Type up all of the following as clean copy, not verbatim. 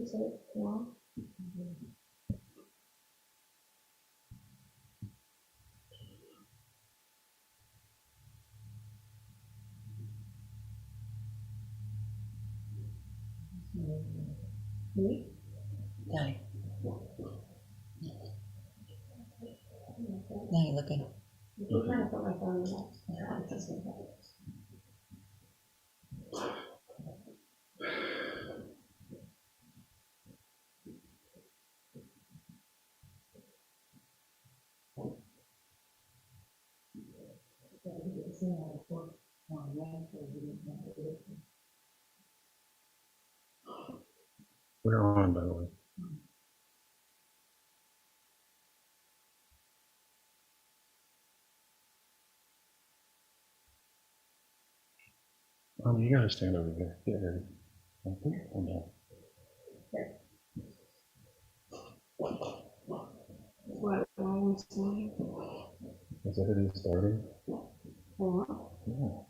Is it long? Me? Danny. Danny, looking. I'm trying to put my phone in that. Yeah, it doesn't matter. We're on, by the way. You gotta stand over there. Get ready. Okay, hold on. What, why are we still here? Is everything starting? For Yeah.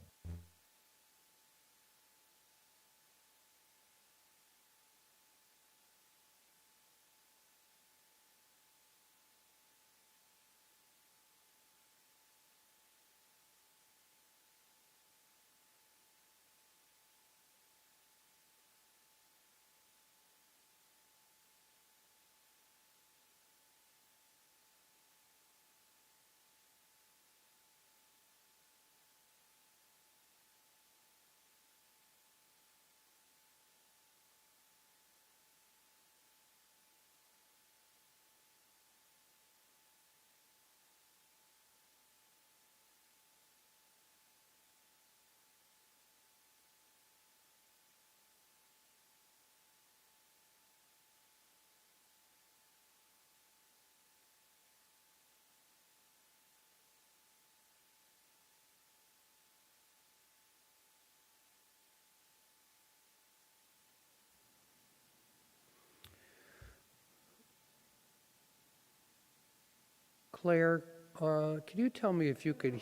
Claire, can you tell me if you could?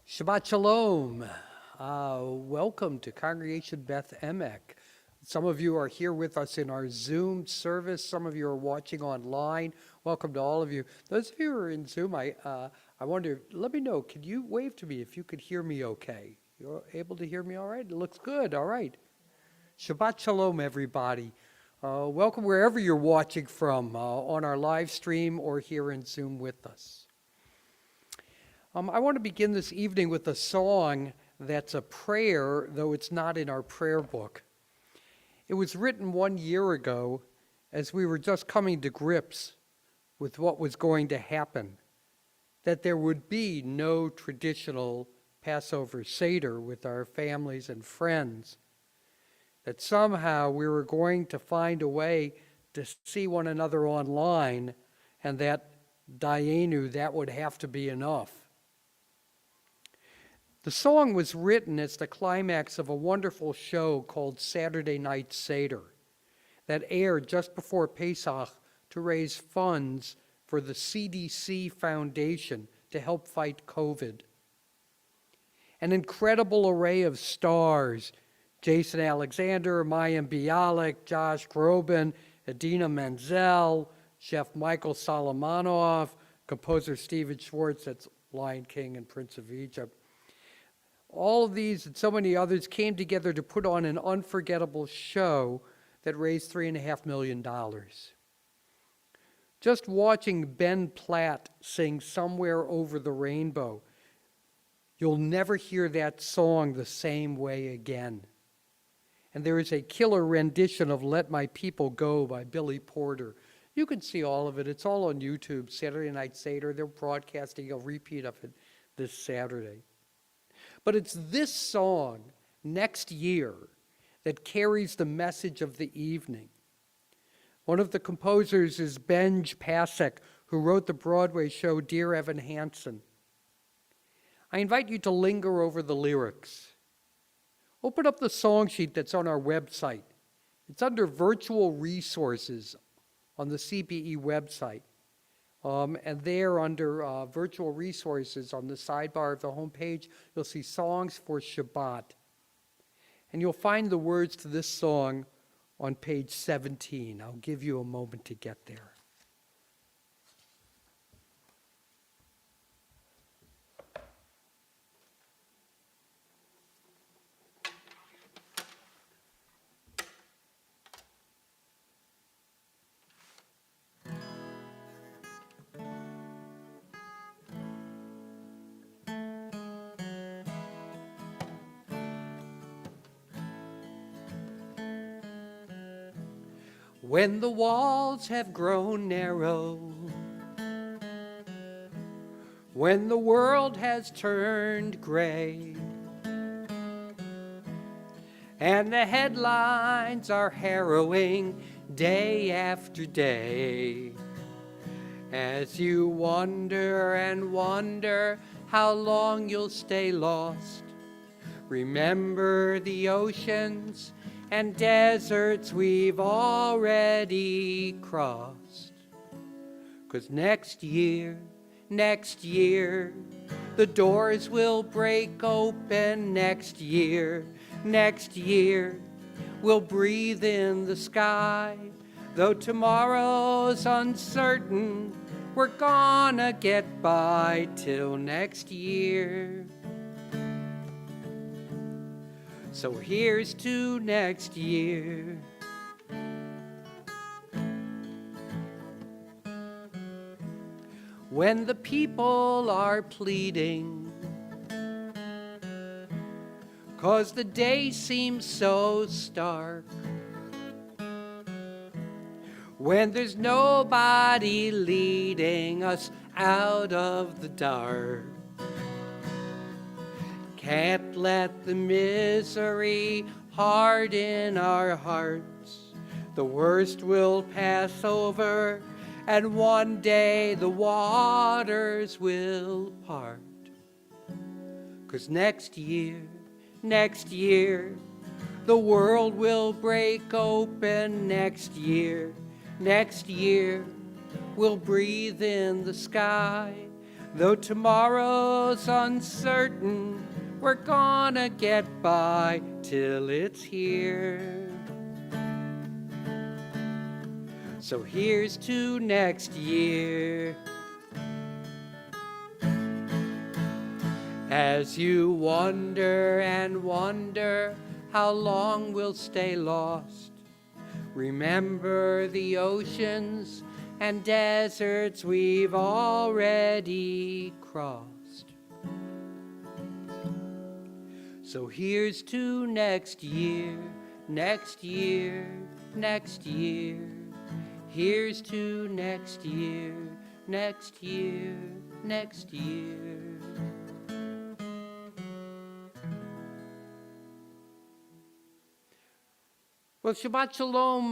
Shabbat Shalom. Welcome to Congregation Beth Emek. Some of you are here with us in our Zoom service. Some of you are watching online. Welcome to all of you. Those of you who are in Zoom, I I wonder, let me know, could you wave to me if you could hear me okay? You're able to hear me all right? It looks good, all right. Shabbat Shalom, everybody. Welcome wherever you're watching from, on our live stream or here in Zoom with us. I want to begin this evening with a song that's a prayer, though it's not in our prayer book. It was written 1 year ago as we were just coming to grips with what was going to happen, that there would be no traditional Passover Seder with our families and friends, that somehow we were going to find a way to see one another online, and that Dayenu, that would have to be enough. The song was written as the climax of a wonderful show called Saturday Night Seder that aired just before Pesach to raise funds for the CDC Foundation to help fight COVID. An incredible array of stars: Jason Alexander, Mayim Bialik, Josh Groban, Adina Menzel, Chef Michael Solomonov, composer Stephen Schwartz, that's Lion King and Prince of Egypt. All of these and so many others came together to put on an unforgettable show that raised $3.5 million. Just watching Ben Platt sing Somewhere Over the Rainbow, you'll never hear that song the same way again. And there is a killer rendition of Let My People Go by Billy Porter. You can see all of it. It's all on YouTube, Saturday Night Seder. They're broadcasting a repeat of it this Saturday. But it's this song, Next Year, that carries the message of the evening. One of the composers is Benj Pasek, who wrote the Broadway show Dear Evan Hansen. I invite you to linger over the lyrics. Open up the song sheet that's on our website. It's under Virtual Resources on the CBE website. And there under Virtual Resources on the sidebar of the homepage, you'll see Songs for Shabbat. And you'll find the words to this song on page 17. I'll give you a moment to get there. When the walls have grown narrow, when the world has turned gray, and the headlines are harrowing day after day, as you wonder and wonder how long you'll stay lost, remember the oceans and deserts we've already crossed. 'Cause next year, the doors will break open next year, we'll breathe in the sky. Though tomorrow's uncertain, we're gonna get by till next year. So here's to next year. When the people are pleading, 'cause the day seems so stark, when there's nobody leading us out of the dark, can't let the misery harden our hearts. The worst will pass over, and one day the waters will part. 'Cause next year, the world will break open next year, we'll breathe in the sky. Though tomorrow's uncertain, we're gonna get by till it's here. So here's to next year. As you wonder and wonder how long we'll stay lost, remember the oceans and deserts we've already crossed. So here's to next year, next year, next year. Here's to next year, next year, next year. Well, Shabbat Shalom.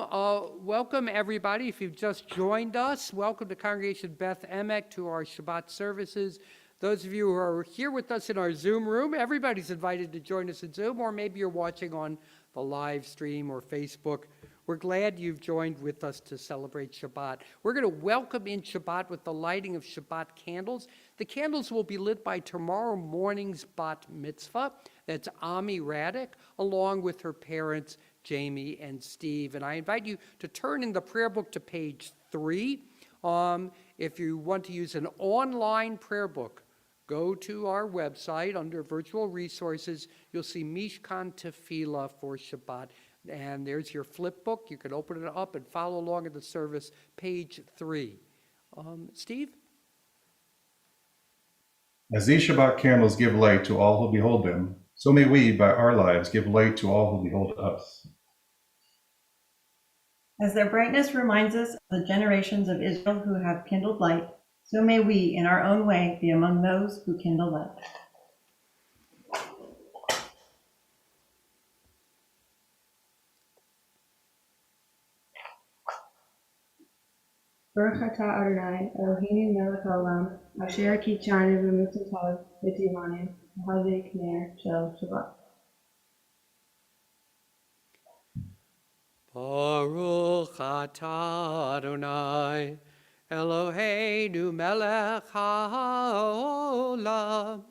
Welcome, everybody. If you've just joined us, welcome to Congregation Beth Emek to our Shabbat services. Those of you who are here with us in our Zoom room, everybody's invited to join us in Zoom, or maybe you're watching on the live stream or Facebook. We're glad you've joined with us to celebrate Shabbat. We're going to welcome in Shabbat with the lighting of Shabbat candles. The candles will be lit by tomorrow morning's bat mitzvah. That's Ami Raddick, along with her parents, Jamie and Steve. And I invite you to turn in the prayer book to page 3. If you want to use an online prayer book, go to our website under virtual resources. You'll see Mishkan Tefillah for Shabbat. And there's your flip book. You can open it up and follow along in the service, page 3. Steve? As these Shabbat candles give light to all who behold them, so may we, by our lives, give light to all who behold us. As their brightness reminds us of the generations of Israel who have kindled light, so may we, in our own way, be among those who kindle light. Baruch atah Adonai, Eloheinu melech haolam, asher kitshanu b'mitzvotav v'tzivanu, v'hazek ner shel Shabbat. Baruch atah Adonai, Eloheinu melech haolam,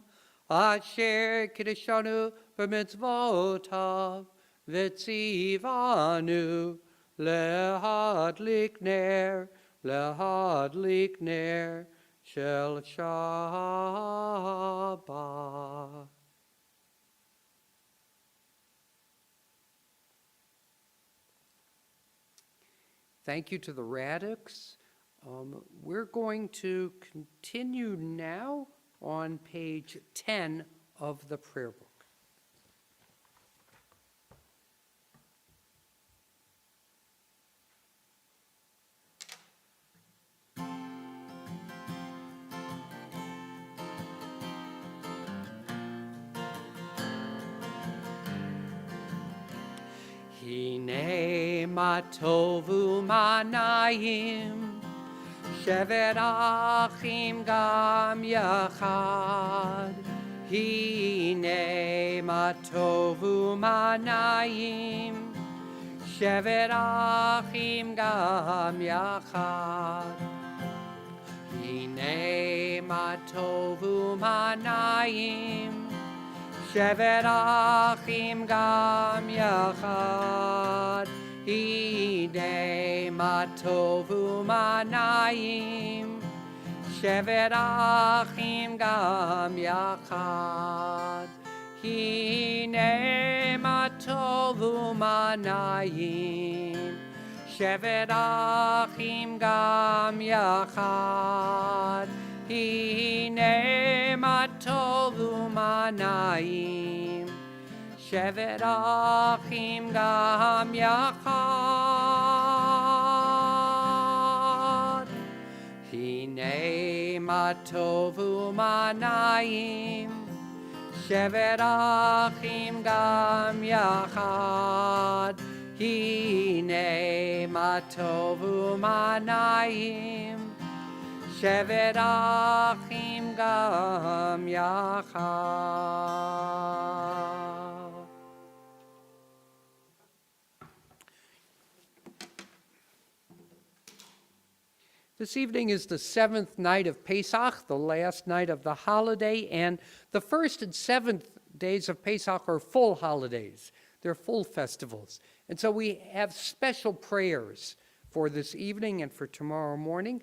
asher kitshanu b'mitzvotav v'tzivanu, lehadlik ner shel Shabbat. Thank you to the Raddicks. We're going to continue now on page 10 of the prayer book. Hine ma tovu manayim, shevet achim gam yachad. Hine ma tovu manayim, shevet achim gam yachad. Hine ma tovu manayim, shevet achim gam yachad. Hine ma tovu manayim, shevet achim gam yachad. Hine ma tovu manayim, shevet achim gam yachad. Hine ma tovu manayim, shevet achim gam yachad. Hine ma tovu manayim, shevet achim gam yachad. Hine ma tovu manayim, shevet achim gam yachad. This evening is the 7th night of Pesach, the last night of the holiday, and the 1st and 7th days of Pesach are full holidays. They're full festivals. And so we have special prayers for this evening and for tomorrow morning.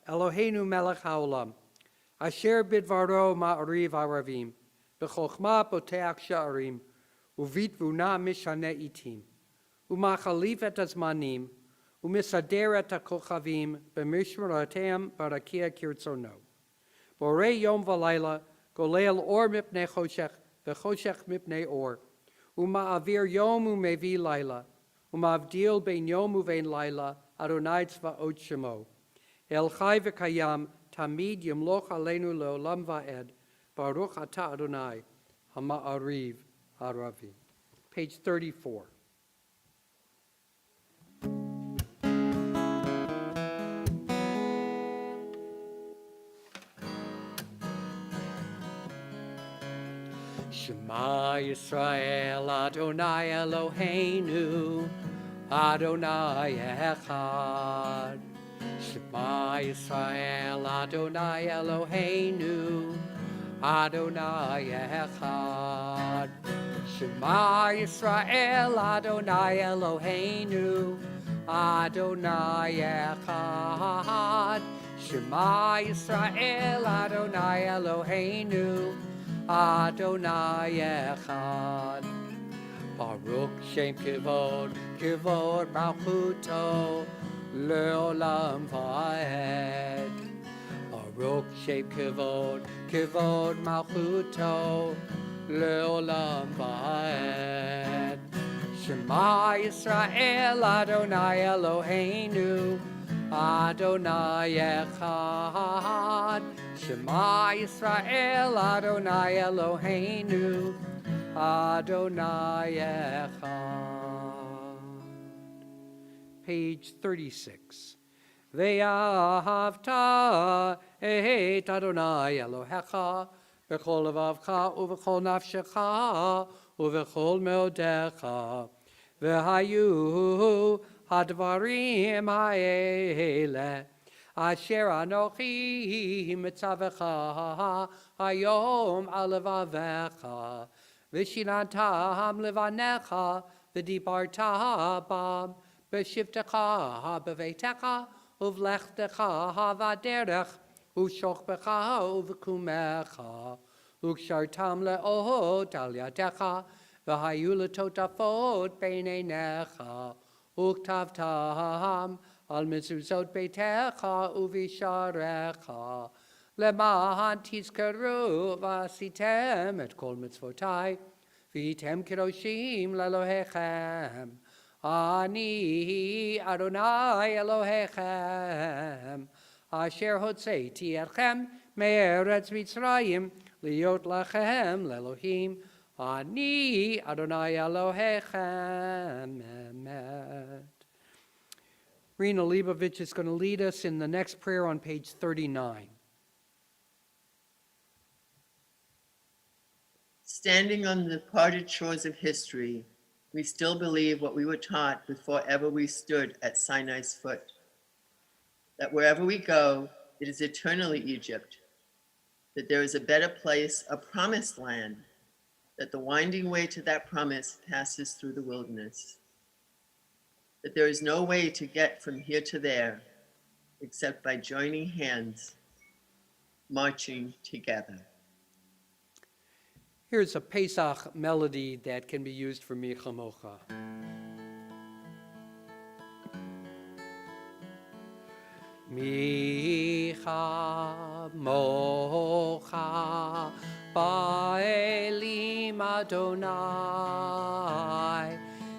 Eloheinu melech haolam, asher bidvaro ma'ariv aravim, b'chochma poteach sha'arim, uvitvuna mishane itim, umachalif et azmanim, umisader et hakochavim, b'mishmaratem barakia kirtzono. Borei yom v'layla, golel or mipnei choshech, v'choshech mipnei or, uma'avir yom umevi layla, umavdil bein yom uvein layla, Adonai tzvaot shemo. El chai v'kayam, tamid yimloch aleinu leolam va'ed, baruch ata Adonai, hama'ariv haravi. Page 34. Shema Yisrael, Adonai Eloheinu, Adonai Echad. Shema Yisrael, Adonai Eloheinu, Adonai Echad. Shema Yisrael, Adonai Eloheinu, Adonai Echad. Shema Yisrael, Adonai Eloheinu, Adonai Echad. Baruch Shem Kivod, Kivod Malchuto, Leolam Va'ed. Baruch Shem Kivod, Kivod Malchuto, Leolam Va'ed. Shema Yisrael, Adonai Eloheinu, Adonai Echad. Shema Yisrael, Adonai Eloheinu, Adonai Echad. Page 36. Ve'ahavta et Adonai Elohecha b'chol levavcha u'v'chol nafshecha u'v'chol meodecha v'hayu hadvarim ha'ele asher anochi mitzavecha hayom al levavecha v'shinantam levanecha v'dibarta bam b'shivtecha b'veitecha uvlechtecha v'aderech u'shochbecha uv'kumecha u'kshartam le'ot al yadecha v'hayu letotafot b'neinecha u'ktavtam al mezuzot beitecha u'visharecha למען תזכרו ועשיתם את כל מצוותיי, והייתם קדושים לאלוהיכם. אני אדוני אלוהיכם, אשר הוצאתי אתכם מארץ מצרים, להיות לכם לאלוהים. אני אדוני אלוהיכם. Amen. Rena Leibovich is going to lead us in the next prayer on page 39. Standing on the parted shores of history, we still believe what we were taught before ever we stood at Sinai's foot, that wherever we go, it is eternally Egypt, that there is a better place, a promised land, that the winding way to that promise passes through the wilderness, that there is no way to get from here to there except by joining hands, marching together. Here's a Pesach melody that can be used for Mi Chamocha. Mi Chamocha Ba'elim Adonai,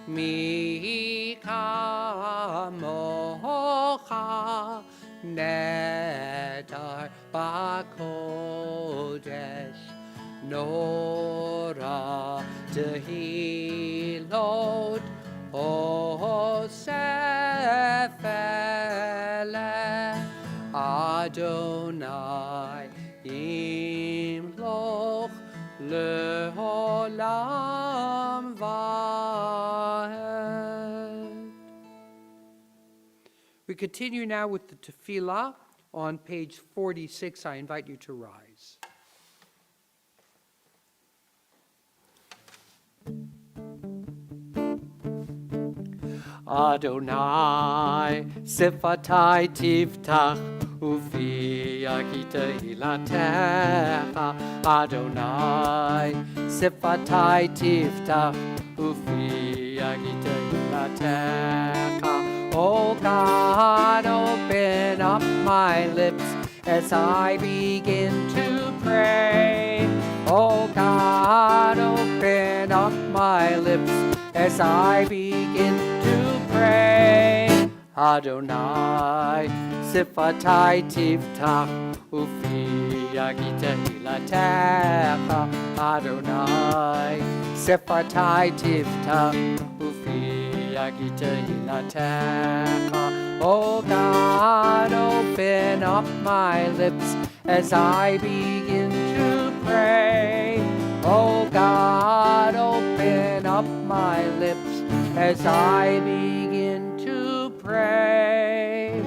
Mi Chamocha Nedar Ba'kodesh, Nora tehilot osefele Adonai imloch leolam vaed. We continue now with the tefillah on page 46. I invite you to rise. Adonai sifatai tiftach Ufi agita hilatecha, Adonai, sifatai tiftach, Ufi agita hilatecha. Oh God, open up my lips as I begin to pray. Oh God, open up my lips as I begin to pray. Adonai, sifatai tiftach, ufi agita hilatecha. Adonai, sifatai tiftach, ufi agita hilatecha. Oh God, open up my lips as I begin to pray. Oh God, open up my lips as I begin to pray.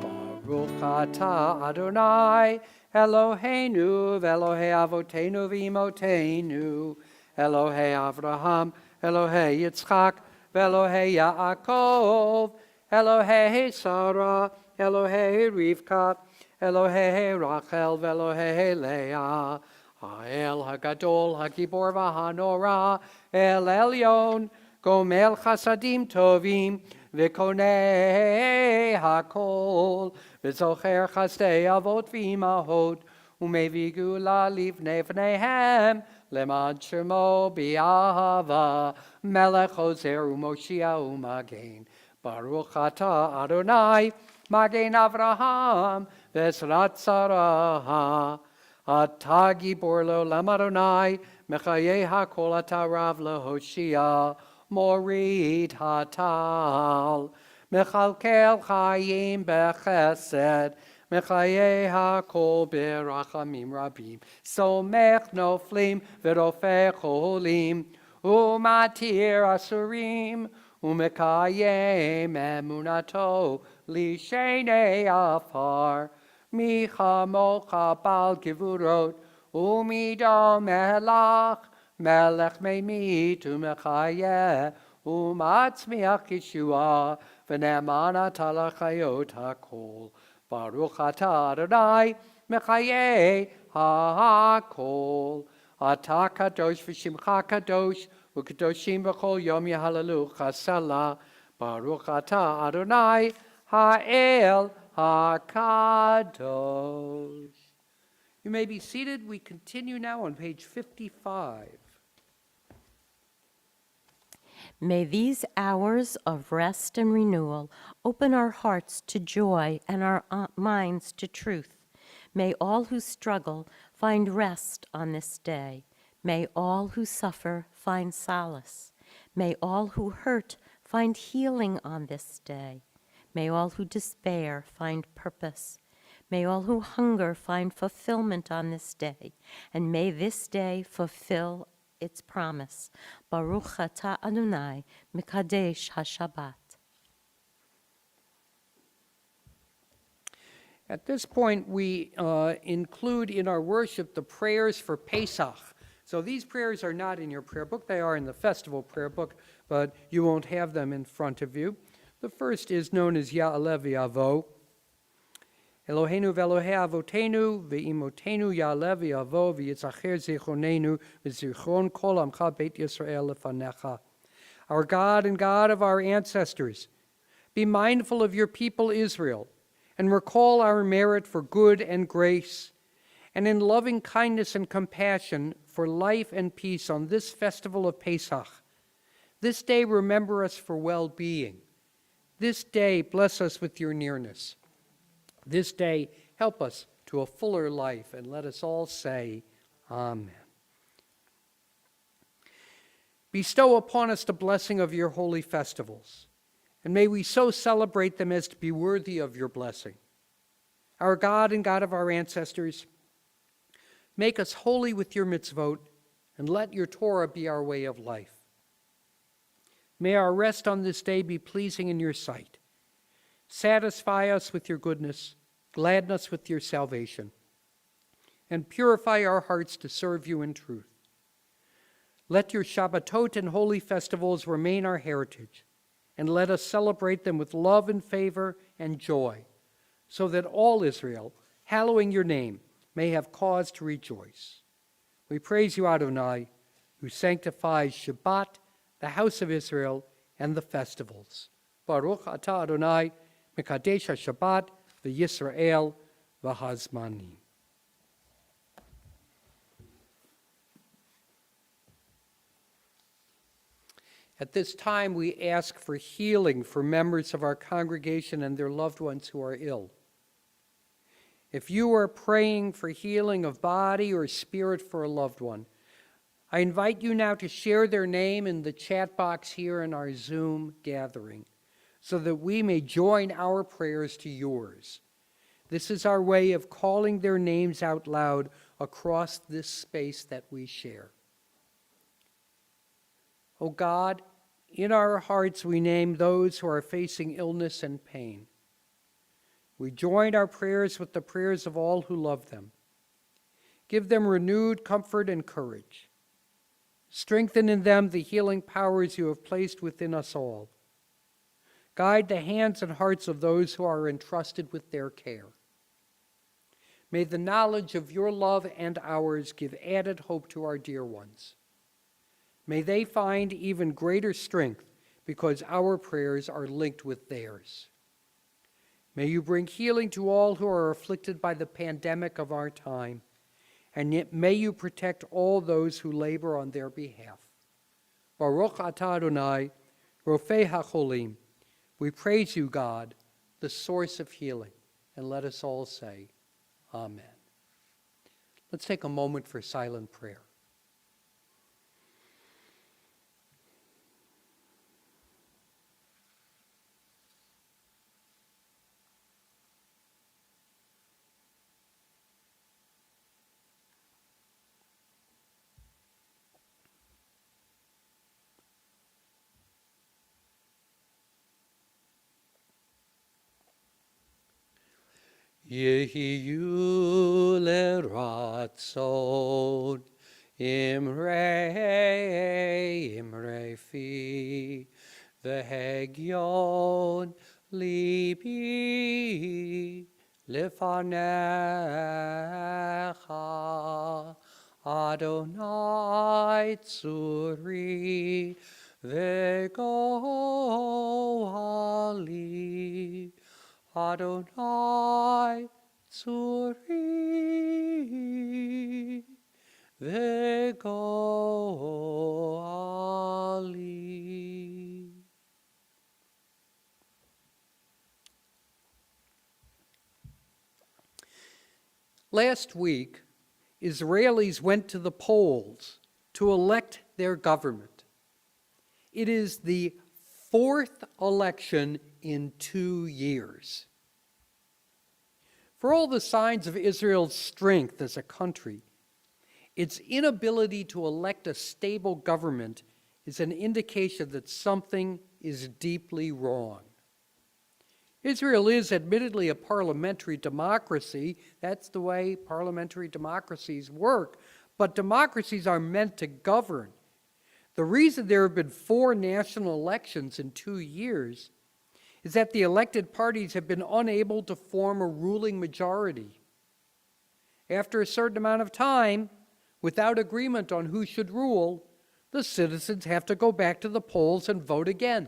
Baruch atah Adonai, Eloheinu, v'Elohei avotenu v'imotenu, Elohei Avraham, Elohei Yitzchak, v'Elohei Yaakov, Elohei Sarah, Elohei Rivka, Elohei Rachel, v'Elohei Leah, Ha'el Hagadol, Hagibor v'Hanora, El Elyon, Gomel Chasadim Tovim, V'Konei Hakol, V'Zocher Chasdei Avot v'Imahot, U'Mevigula Livnei V'neihem, Lemad Shemo B'Ahava, Melech Ozer U'Moshia U'Magen, Baruch atah Adonai, Magen Avraham, V'Esrat Sarah, Atah Gibor L'Olam Adonai, Mechaye HaKol Atah Rav L'Hoshia, Morid Hatal, Mechalkel Chayim Bechesed, Mechaye HaKol Berachamim Rabim, Somech Noflim V'Rofech Cholim, Umatir Asurim, Umekayem Emunato, Lishenei Afar, Micha Mocha Bal Givurot, Umidom Melach, Melech Meimit Umechayeh, Umatzmiach Yeshua, V'ne'emana Talachayot HaKol, Baruch atah Adonai, Mechayeh HaKol, Atah Kadosh V'Shimcha Kadosh, U'Kadoshim B'chol Yom Yehalalu Chasela, Baruch atah Adonai, Ha'el HaKadosh. You may be seated. We continue now on page 55. May these hours of rest and renewal open our hearts to joy and our minds to truth. May all who struggle find rest on this day. May all who suffer find solace. May all who hurt find healing on this day. May all who despair find purpose. May all who hunger find fulfillment on this day. And may this day fulfill its promise. Baruch atah Adonai, Mekadesh HaShabbat. At this point, we include in our worship the prayers for Pesach. So these prayers are not in your prayer book. They are in the festival prayer book, but you won't have them in front of you. The first is known as Ya'aleh V'Yavo. Eloheinu v'Elohei avotenu v'imotenu Ya'aleh V'Yavo v'yitzacher zichronenu v'zichron kol amcha beit Yisrael lefanecha. Our God and God of our ancestors, be mindful of your people Israel, and recall our merit for good and grace, and in loving kindness and compassion for life and peace on this festival of Pesach. This day remember us for well-being. This day bless us with your nearness. This day help us to a fuller life, and let us all say, Amen. Bestow upon us the blessing of your holy festivals, and may we so celebrate them as to be worthy of your blessing. Our God and God of our ancestors, make us holy with your mitzvot, and let your Torah be our way of life. May our rest on this day be pleasing in your sight. Satisfy us with your goodness, gladden us with your salvation, and purify our hearts to serve you in truth. Let your Shabbatot and holy festivals remain our heritage, and let us celebrate them with love and favor and joy, so that all Israel, hallowing your name, may have cause to rejoice. We praise you, Adonai, who sanctifies Shabbat, the house of Israel, and the festivals. Baruch atah Adonai, mekadesh Shabbat, v'Yisrael, v'hazmanim. At this time, we ask for healing for members of our congregation and their loved ones who are ill. If you are praying for healing of body or spirit for a loved one, I invite you now to share their name in the chat box here in our Zoom gathering so that we may join our prayers to yours. This is our way of calling their names out loud across this space that we share. O God, in our hearts we name those who are facing illness and pain. We join our prayers with the prayers of all who love them. Give them renewed comfort and courage. Strengthen in them the healing powers you have placed within us all. Guide the hands and hearts of those who are entrusted with their care. May the knowledge of your love and ours give added hope to our dear ones. May they find even greater strength because our prayers are linked with theirs. May you bring healing to all who are afflicted by the pandemic of our time, and yet may you protect all those who labor on their behalf. Baruch atah Adonai, Rofei HaCholim. We praise you, God, the source of healing, and let us all say, Amen. Let's take a moment for silent prayer. Yehiyu leratzon imre fi v'hegyon libi lefanecha Adonai tzuri v'goali Adonai tzuri v'goali. Last week, Israelis went to the polls to elect their government. It is the fourth election in 2 years. For all the signs of Israel's strength as a country, its inability to elect a stable government is an indication that something is deeply wrong. Israel is admittedly a parliamentary democracy. That's the way parliamentary democracies work. But democracies are meant to govern. The reason there have been 4 national elections in 2 years is that the elected parties have been unable to form a ruling majority. After a certain amount of time, without agreement on who should rule, the citizens have to go back to the polls and vote again.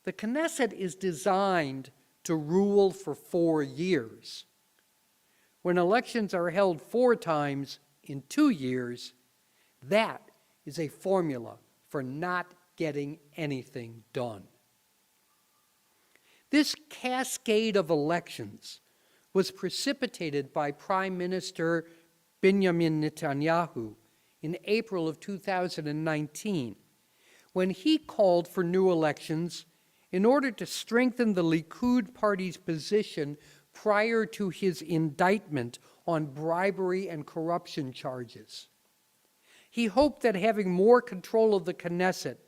The Knesset is designed to rule for 4 years. When elections are held 4 times in 2 years, that is a formula for not getting anything done. This cascade of elections was precipitated by Prime Minister Benjamin Netanyahu in April of 2019, when he called for new elections in order to strengthen the Likud party's position prior to his indictment on bribery and corruption charges. He hoped that having more control of the Knesset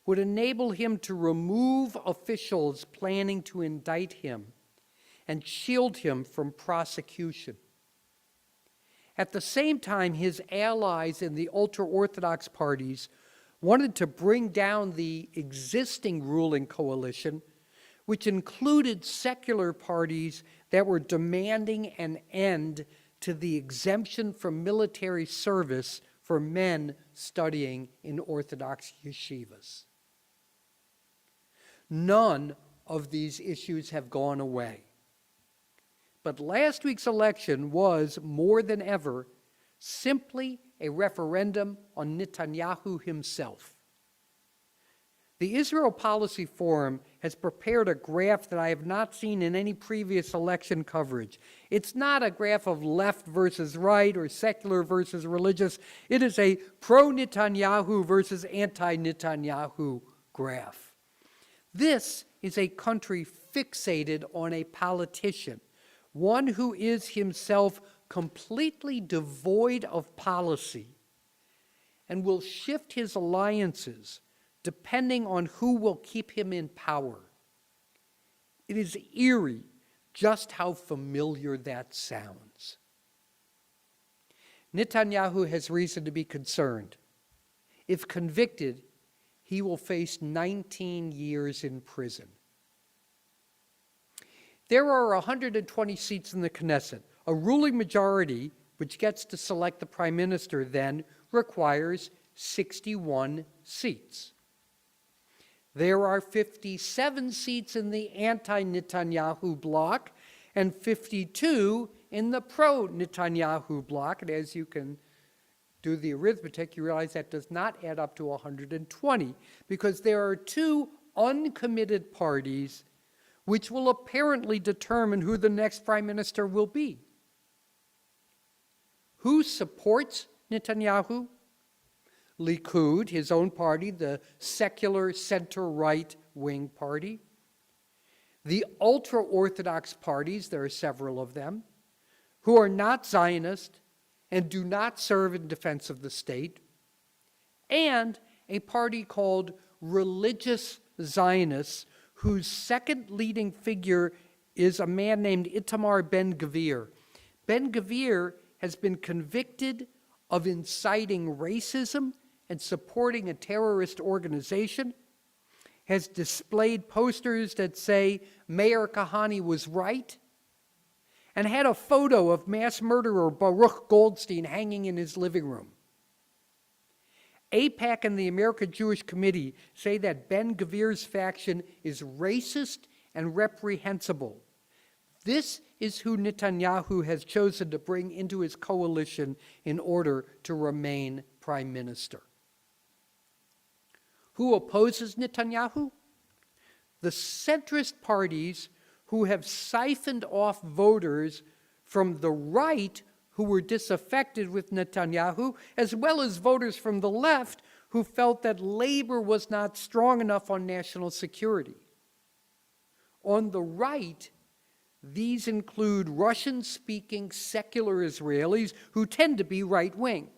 would enable him to remove officials planning to indict him and shield him from prosecution. At the same time, his allies in the ultra-Orthodox parties wanted to bring down the existing ruling coalition, which included secular parties that were demanding an end to the exemption from military service for men studying in Orthodox yeshivas. None of these issues have gone away. But last week's election was, more than ever, simply a referendum on Netanyahu himself. The Israel Policy Forum has prepared a graph that I have not seen in any previous election coverage. It's not a graph of left versus right or secular versus religious. It is a pro-Netanyahu versus anti-Netanyahu graph. This is a country fixated on a politician, one who is himself completely devoid of policy and will shift his alliances depending on who will keep him in power. It is eerie just how familiar that sounds. Netanyahu has reason to be concerned. If convicted, he will face 19 years in prison. There are 120 seats in the Knesset. A ruling majority, which gets to select the prime minister then, requires 61 seats. There are 57 seats in the anti-Netanyahu bloc and 52 in the pro-Netanyahu bloc. And as you can do the arithmetic, you realize that does not add up to 120 because there are two uncommitted parties which will apparently determine who the next prime minister will be. Who supports Netanyahu? Likud, his own party, the secular center-right wing party. The ultra-Orthodox parties, there are several of them, who are not Zionist and do not serve in defense of the state. And a party called Religious Zionists, whose second leading figure is a man named Itamar Ben-Gvir. Ben-Gvir has been convicted of inciting racism and supporting a terrorist organization, has displayed posters that say Mayor Kahane was right, and had a photo of mass murderer Baruch Goldstein hanging in his living room. AIPAC and the American Jewish Committee say that Ben-Gvir's faction is racist and reprehensible. This is who Netanyahu has chosen to bring into his coalition in order to remain prime minister. Who opposes Netanyahu? The centrist parties who have siphoned off voters from the right who were disaffected with Netanyahu, as well as voters from the left who felt that labor was not strong enough on national security. On the right, these include Russian-speaking secular Israelis who tend to be right-wing.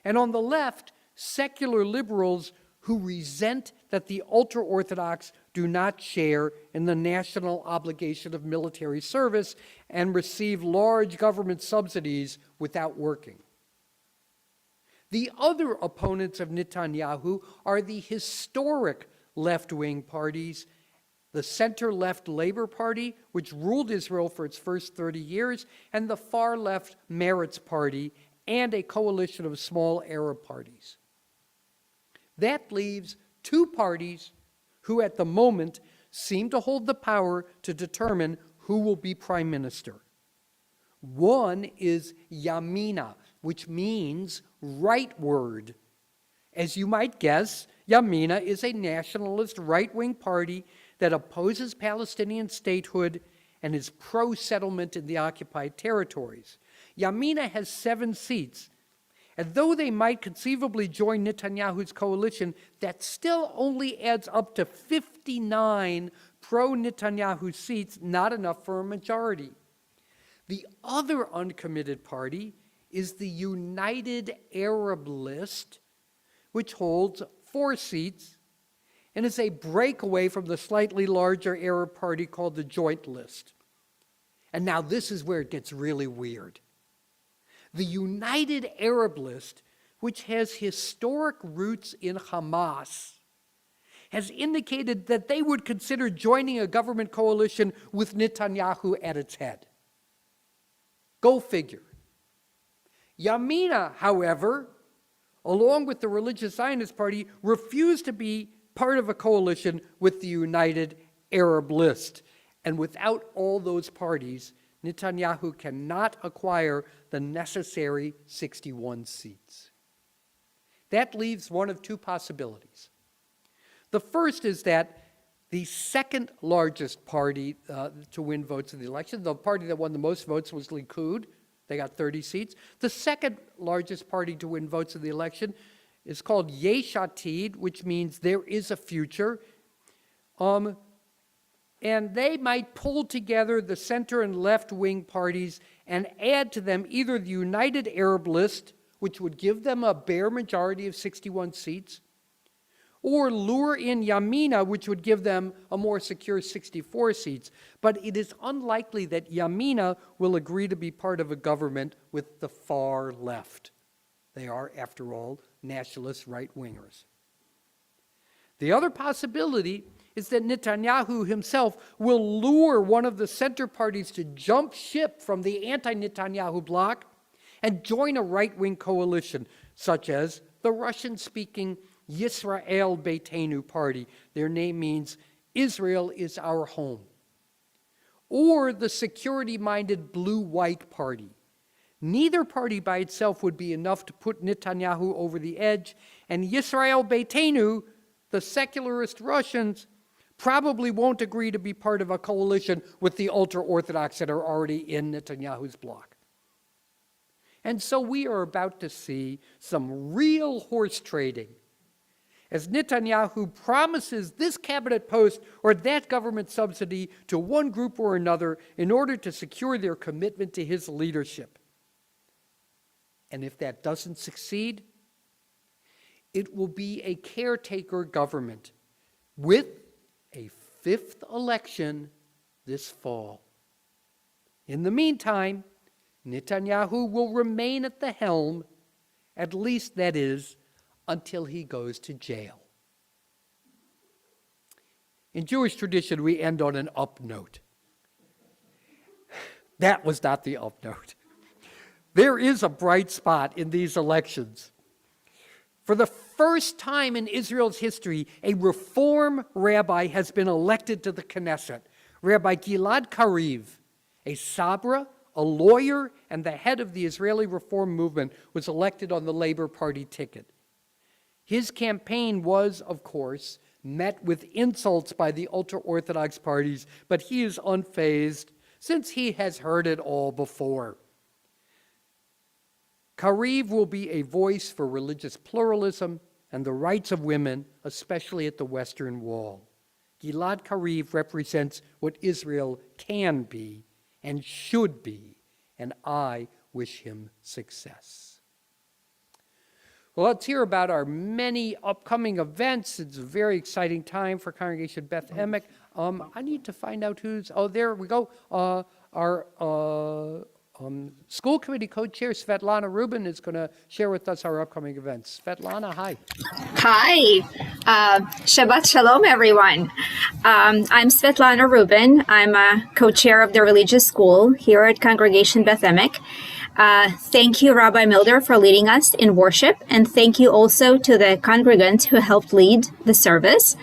And on the left, secular liberals who resent that the ultra-Orthodox do not share in the national obligation of military service and receive large government subsidies without working. The other opponents of Netanyahu are the historic left-wing parties, the center-left Labor Party, which ruled Israel for its first 30 years, and the far-left Meretz Party, and a coalition of small Arab parties. That leaves two parties who at the moment seem to hold the power to determine who will be prime minister. One is Yamina, which means rightward. As you might guess, Yamina is a nationalist right-wing party that opposes Palestinian statehood and is pro-settlement in the occupied territories. Yamina has 7 seats, and though they might conceivably join Netanyahu's coalition, that still only adds up to 59 pro-Netanyahu seats, not enough for a majority. The other uncommitted party is the United Arab List, which holds 4 seats and is a breakaway from the slightly larger Arab party called the Joint List. And now this is where it gets really weird. The United Arab List, which has historic roots in Hamas, has indicated that they would consider joining a government coalition with Netanyahu at its head. Go figure. Yamina, however, along with the Religious Zionist Party, refused to be part of a coalition with the United Arab List. And without all those parties, Netanyahu cannot acquire the necessary 61 seats. That leaves one of two possibilities. The first is that the second largest party to win votes in the election, the party that won the most votes was Likud. They got 30 seats. The second largest party to win votes in the election is called Yesh Atid, which means there is a future. And they might pull together the center and left-wing parties and add to them either the United Arab List, which would give them a bare majority of 61 seats, or lure in Yamina, which would give them a more secure 64 seats. But it is unlikely that Yamina will agree to be part of a government with the far left. They are, after all, nationalist right-wingers. The other possibility is that Netanyahu himself will lure one of the center parties to jump ship from the anti-Netanyahu bloc and join a right-wing coalition, such as the Russian-speaking Yisrael Beitenu party. Their name means Israel is our home. Or the security-minded blue-white party. Neither party by itself would be enough to put Netanyahu over the edge, and Yisrael Beitenu, the secularist Russians, probably won't agree to be part of a coalition with the ultra-Orthodox that are already in Netanyahu's bloc. And so we are about to see some real horse trading as Netanyahu promises this cabinet post or that government subsidy to one group or another in order to secure their commitment to his leadership. And if that doesn't succeed, it will be a caretaker government with a fifth election this fall. In the meantime, Netanyahu will remain at the helm, at least that is, until he goes to jail. In Jewish tradition, we end on an up note. That was not the up note. There is a bright spot in these elections. For the first time in Israel's history, a reform rabbi has been elected to the Knesset. Rabbi Gilad Kariv, a Sabra, a lawyer, and the head of the Israeli reform movement, was elected on the Labor Party ticket. His campaign was, of course, met with insults by the ultra-Orthodox parties, but he is unfazed since he has heard it all before. Kariv will be a voice for religious pluralism and the rights of women, especially at the Western Wall. Gilad Kariv represents what Israel can be and should be, and I wish him success. Well, let's hear about our many upcoming events. It's a very exciting time for Congregation Beth Emek. I need to find out who's, there we go. Our school committee co-chair, Svetlana Rubin, is going to share with us our upcoming events. Svetlana, hi. Hi. Shabbat Shalom, everyone. I'm Svetlana Rubin. I'm a co-chair of the religious school here at Congregation Beth Emek. Thank you, Rabbi Milder, for leading us in worship, and thank you also to the congregants who helped lead the service.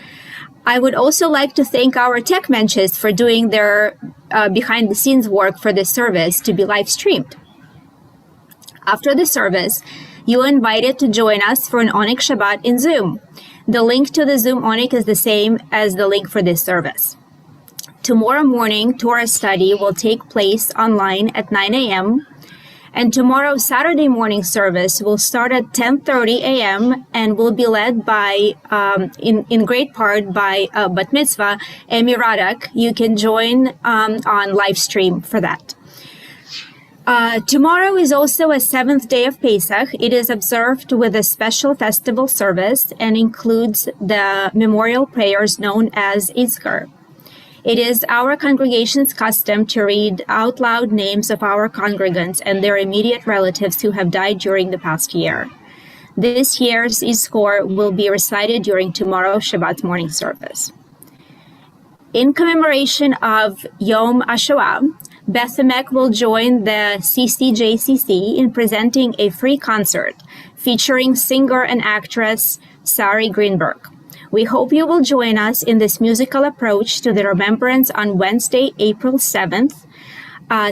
I would also like to thank our tech menches for doing their behind-the-scenes work for this service to be live-streamed. After the service, you are invited to join us for an Onyx Shabbat in Zoom. The link to the Zoom Onyx is the same as the link for this service. Tomorrow morning, Torah study will take place online at 9 a.m., and tomorrow's Saturday morning service will start at 10:30 a.m. and will be led by, in great part, by Bat Mitzvah, Amy Radak. You can join on live stream for that. Tomorrow is also a seventh day of Pesach. It is observed with a special festival service and includes the memorial prayers known as Izkar. It is our congregation's custom to read out loud names of our congregants and their immediate relatives who have died during the past year. This year's Yizkor will be recited during tomorrow's Shabbat morning service. In commemoration of Yom HaShoah, Beth Emek will join the CCJCC in presenting a free concert featuring singer and actress Sari Greenberg. We hope you will join us in this musical approach to the remembrance on Wednesday, April 7th,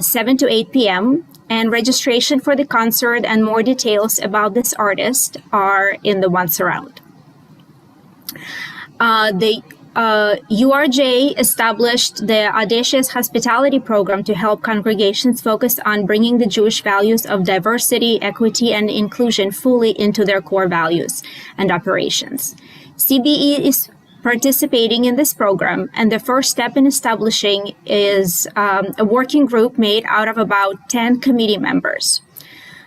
7 to 8 p.m., and registration for the concert and more details about this artist are in the ones around. The URJ established the Audacious Hospitality Program to help congregations focus on bringing the Jewish values of diversity, equity, and inclusion fully into their core values and operations. CBE is participating in this program, and the first step in establishing is a working group made out of about 10 committee members.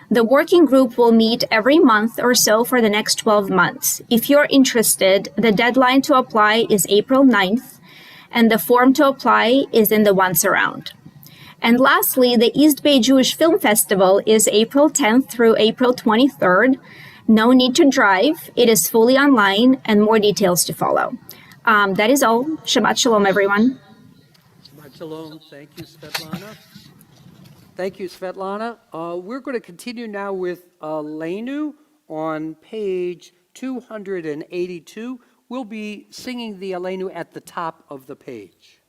The working group will meet every month or so for the next 12 months. If you're interested, the deadline to apply is April 9th, and the form to apply is in the ones around. And lastly, the East Bay Jewish Film Festival is April 10th through April 23rd. No need to drive. It is fully online, and more details to follow. That is all. Shabbat Shalom, everyone. Shabbat Shalom. Thank you, Svetlana. Thank you, Svetlana. We're going to continue now with Aleinu on page 282. We'll be singing the Aleinu at the top of the page.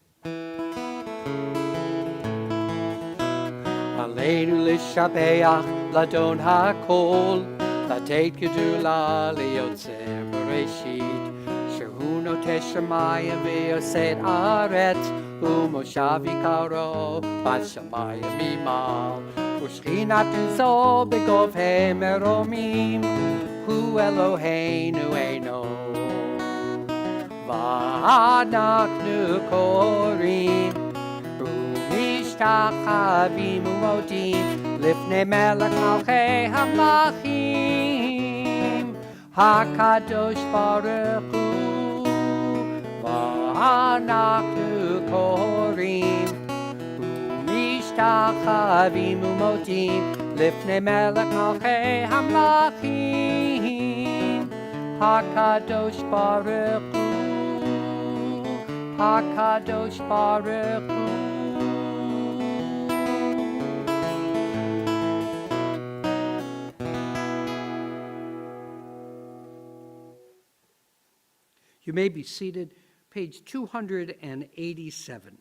Aleinu l'shabeach ladon hakol, לתת גדולה ליוצר בראשית, שהוא נוטה שמיים ויוסד ארץ, ומושב יקרו בשמיים ממעל, ושכינת זו בגובהי מרומים, הוא אלוהינו אינו. ואנחנו קוראים ומשתחווים ומודים לפני מלך מלכי המלכים, הקדוש ברוך הוא. ואנחנו קוראים ומשתחווים ומודים לפני מלך מלכי המלכים, הקדוש ברוך הוא, הקדוש ברוך הוא. You may be seated. Page 287.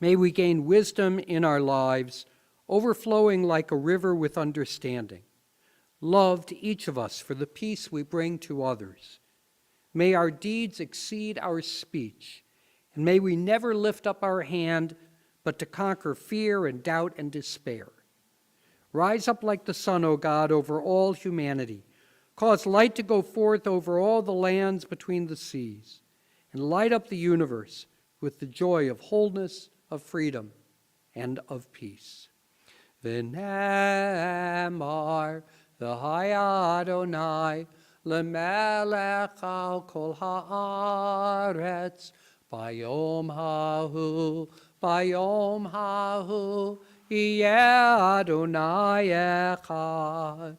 May we gain wisdom in our lives, overflowing like a river with understanding. Love to each of us for the peace we bring to others. May our deeds exceed our speech, and may we never lift up our hand but to conquer fear and doubt and despair. Rise up like the sun, O God, over all humanity. Cause light to go forth over all the lands between the seas, and light up the universe with the joy of wholeness, of freedom, and of peace. V'nemar v'hai Adonai lemelech al kol haaretz bayom hahu Yeh Adonai echad,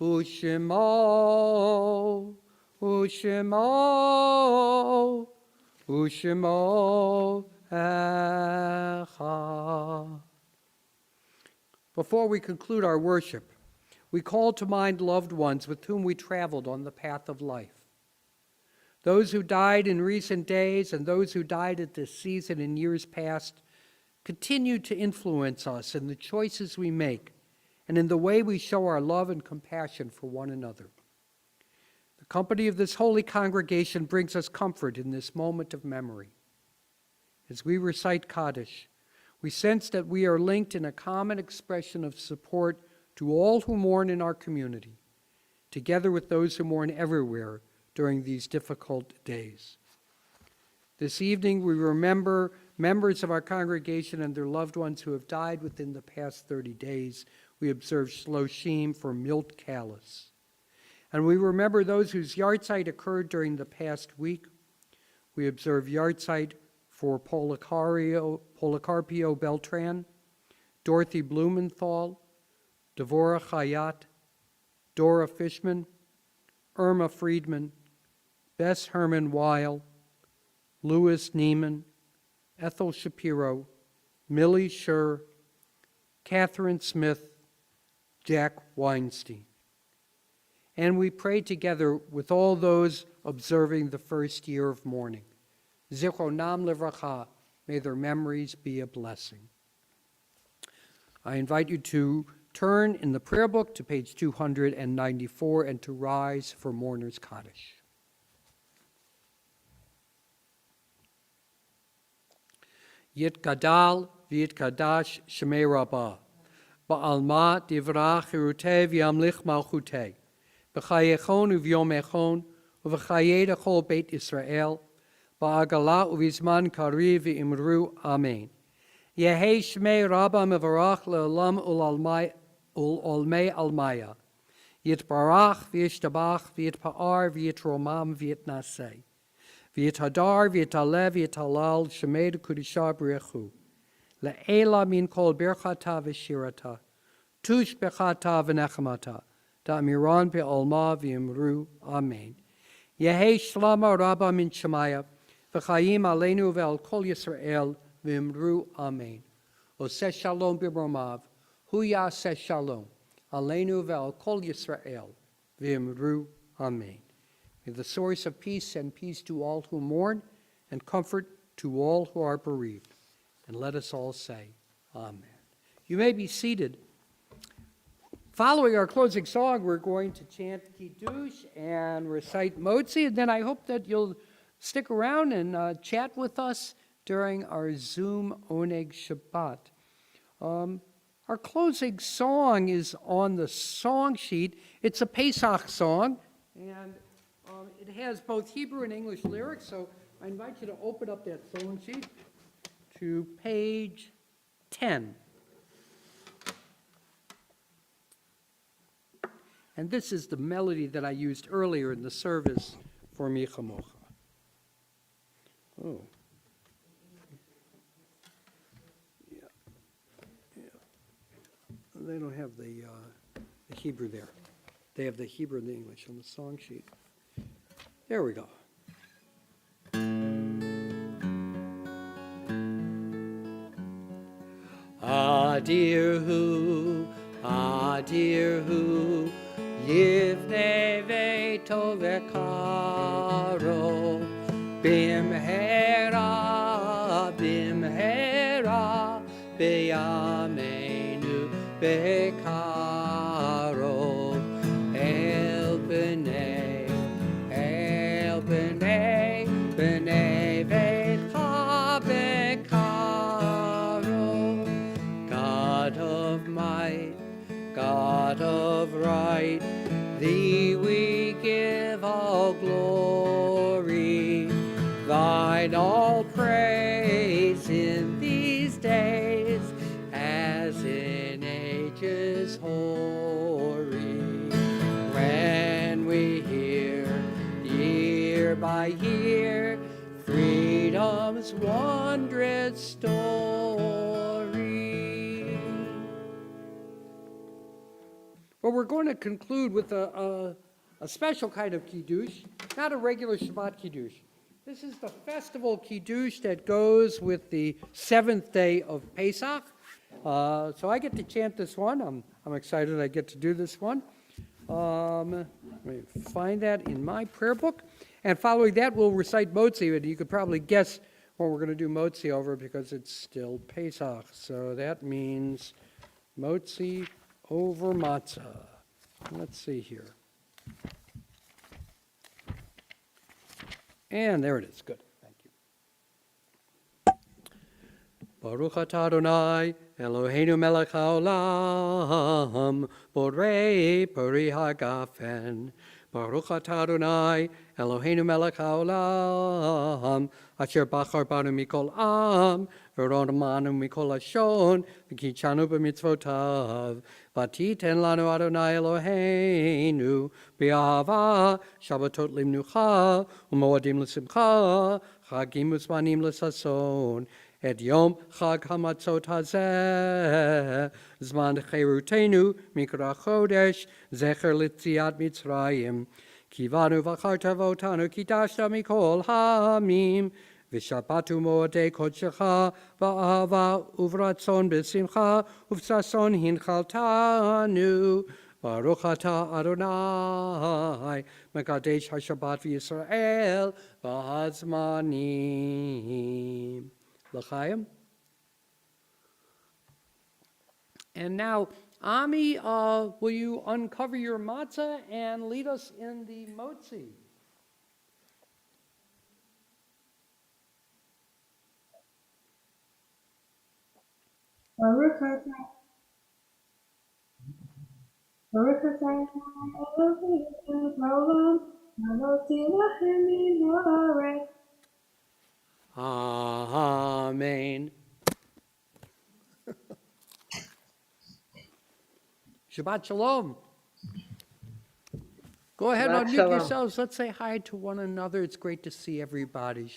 Ushemo, Ushemo, Ushemo echad. Before we conclude our worship, we call to mind loved ones with whom we traveled on the path of life. Those who died in recent days and those who died at this season in years past continue to influence us in the choices we make and in the way we show our love and compassion for one another. The company of this holy congregation brings us comfort in this moment of memory. As we recite Kaddish, we sense that we are linked in a common expression of support to all who mourn in our community, together with those who mourn everywhere during these difficult days. This evening, we remember members of our congregation and their loved ones who have died within the past 30 days. We observe Shloshim for Milt Callis. And we remember those whose yahrzeit occurred during the past week. We observe yahrzeit for Policarpio Beltran, Dorothy Blumenthal, Devorah Chayat, Dora Fishman, Irma Friedman, Bess Herman Weil, Louis Neiman, Ethel Shapiro, Millie Schur, Catherine Smith, Jack Weinstein. And we pray together with all those observing the first year of mourning. Zichronam livracha, may their memories be a blessing. I invite you to turn in the prayer book to page 294 and to rise for Mourner's Kaddish. Yitgadal v'yitkadash shemei rabbah, ba'alma divrach hirutei v'yamlich malchutei, b'chayechon u'v'yomechon, u'v'chayei d'chol beit Yisrael, ba'agala u'v'zman kariv v'imru amen. Yehei shmei rabbah mevarach le'olam ul'olmei almaya, yitbarach v'yishtabach v'yitpa'ar v'yitromam v'yitnasei. V'yitadar v'yitalev v'yitalal shemed kudisha b'rechu. Le'ela min kol birchata v'shirata. Tush bechata v'nechamata. Da'amiran be'olma v'yimru. Amen. Yehi shlama rabba min shemaya. V'chayim aleinu ve'al kol Yisrael v'yimru. Amen. Oseh shalom b'romav. Hu yaseh shalom. Aleinu ve'al kol Yisrael v'yimru. Amen. May the source of peace send peace to all who mourn and comfort to all who are bereaved. And let us all say, Amen. You may be seated. Following our closing song, we're going to chant Kiddush and recite Motzi, and then I hope that you'll stick around and chat with us during our Zoom Oneg Shabbat. Our closing song is on the song sheet. It's a Pesach song, and it has both Hebrew and English lyrics, so I invite you to open up that song sheet to page 10. And this is the melody that I used earlier in the service for Mi Chamocha. Oh. Yeah. They don't have the Hebrew there. They have the Hebrew and the English on the song sheet. There we go. Adirhu, Adirhu, Yivne Veto Vekaro, Bimhera, Bimhera, Beyamenu Bekaro, El B'nai, El B'nai, B'nai Vecha Bekaro, God of might, God of right, Thee we give all glory, Thine all praise in these days, as in ages hoary. When we hear, year by year, freedom's wondrous story. Well, we're going to conclude with a special kind of Kiddush, not a regular Shabbat Kiddush. This is the festival Kiddush that goes with the seventh day of Pesach. So I get to chant this one. I'm excited I get to do this one. Let me find that in my prayer book. And following that, we'll recite Motzi. And you could probably guess what we're going to do Motzi over because it's still Pesach. So that means Motzi over matzah. Let's see here. And there it is. Good. Thank you. Baruch atah Adonai Eloheinu melech haolam borei peri hagafen Baruch atah Adonai, Eloheinu melech haolam, asher bachar banu mikol am, v'rodamanu mikol hashon, v'kichanu b'mitzvotav, v'titen lanu Adonai Eloheinu, b'ahava, Shabbatot limnucha, u'moadim l'simcha, chagim u'zmanim l'sason, et yom chag hamatzot hazeh, zman cherutenu mikra chodesh, zecher litziat Mitzrayim, kivanu v'charta v'otanu kidashta mikol hamim, v'shabbatu moadei kodshecha, v'ahava uvratzon b'simcha, uv'sason hinchaltanu, Baruch atah Adonai, Mekadesh HaShabbat v'Yisrael, v'hazmanim. L'chaim. And now, Ami, will you uncover your matzah and lead us in the motzi? Baruch atah Eloheinu haolam, nanosi lachem min haaretz. Amen. Shabbat Shalom. Go ahead, Shabbat unmute Shalom. yourselves. Let's say hi to one another. It's great to see everybody.